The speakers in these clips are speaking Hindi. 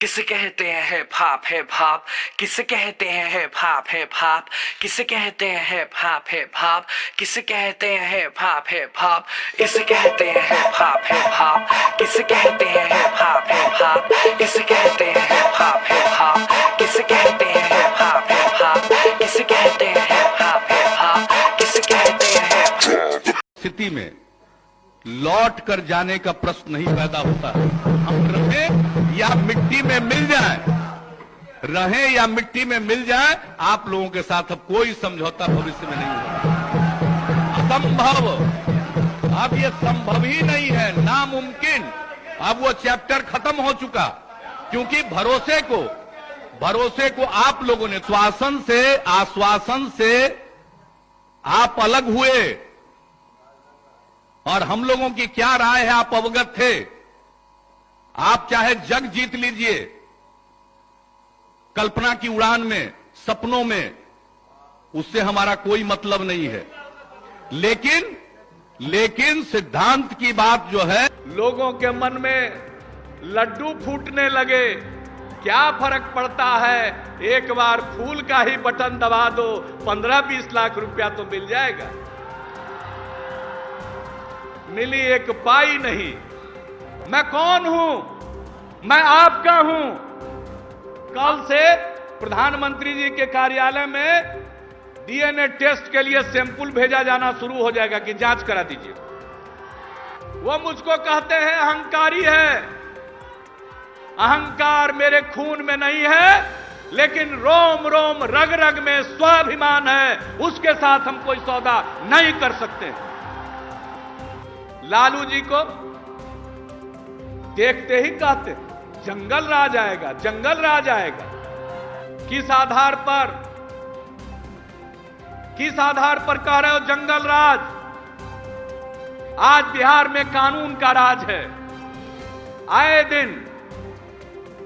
किसे कहते हैं हिप हॉप हिप हॉप, किसे कहते हैं हिप हॉप हिप हॉप, किसे कहते हैं हिप हॉप हिप हॉप, किसे कहते हैं हिप हॉप हिप हॉप, इसे कहते हैं हिप हॉप हिप हॉप, किसे कहते हैं हिप हॉप हिप हॉप, इसे कहते हैं हिप हॉप हिप हॉप, किसे कहते हैं हिप हॉप हिप हॉप, किसे कहते हैं हिप हॉप हिप हॉप, किसे कहते हैं हिप हॉप। स्थिति में लौट कर जाने का प्रश्न नहीं पैदा होता। हम रहें या मिट्टी में मिल जाएं, रहें या मिट्टी में मिल जाएं, आप लोगों के साथ अब कोई समझौता भविष्य में नहीं होगा। असंभव, अब ये संभव ही नहीं है, नामुमकिन। अब वो चैप्टर खत्म हो चुका, क्योंकि भरोसे को आप लोगों ने आश्वासन से आप अलग हुए, और हम लोगों की क्या राय है आप अवगत थे। आप चाहे जग जीत लीजिए कल्पना की उड़ान में, सपनों में, उससे हमारा कोई मतलब नहीं है। लेकिन सिद्धांत की बात जो है, लोगों के मन में लड्डू फूटने लगे, क्या फर्क पड़ता है, एक बार फूल का ही बटन दबा दो, 15-20 लाख रुपया तो मिल जाएगा। मिली एक पाई नहीं। मैं कौन हूं? मैं आपका हूं। कल से प्रधानमंत्री जी के कार्यालय में डीएनए टेस्ट के लिए सैंपल भेजा जाना शुरू हो जाएगा कि जांच करा दीजिए। वो मुझको कहते हैं अहंकारी है। अहंकार मेरे खून में नहीं है, लेकिन रोम रोम रग रग में स्वाभिमान है, उसके साथ हम कोई सौदा नहीं कर सकते। लालू जी को देखते ही कहते जंगल राज आएगा, जंगल राज आएगा। किस आधार पर कह रहे हो जंगल राज? आज बिहार में कानून का राज है। आए दिन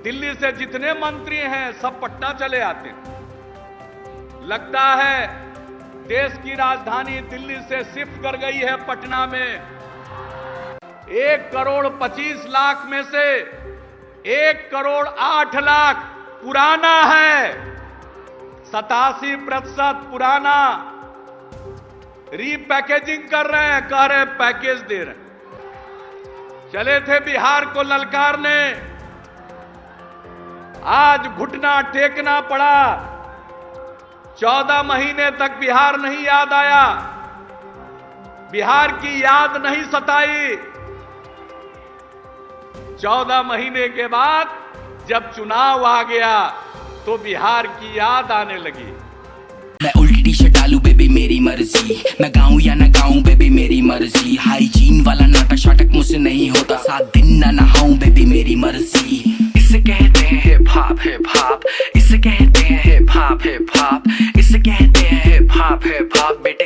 दिल्ली से जितने मंत्री हैं सब पटना चले आते हैं। लगता है देश की राजधानी दिल्ली से शिफ्ट कर गई है पटना में। 1,25,00,000 में से 1,08,00,000 पुराना है, 87% पुराना। रीपैकेजिंग कर रहे हैं, कह रहे पैकेज दे रहे हैं। चले थे बिहार को ललकारने, आज घुटना टेकना पड़ा। 14 महीने तक बिहार नहीं याद आया, बिहार की याद नहीं सताई। 14 महीने के बाद जब चुनाव आ गया तो बिहार की याद आने लगी। मैं उल्टी टी शर्ट डालू बेबी मेरी मर्जी, मैं गाऊं या ना गाऊं बेबी मेरी मर्जी। हाइजीन वाला नाटक शाटक मुझसे नहीं होता, 7 दिन ना नहाऊं बेबी मेरी मर्जी। इसे कहते हैं हिप हॉप हिप हॉप, इसे कहते हैं हिप हॉप हिप हॉप, इसे कहते हैं हिप हॉप हिप हॉप। बेटे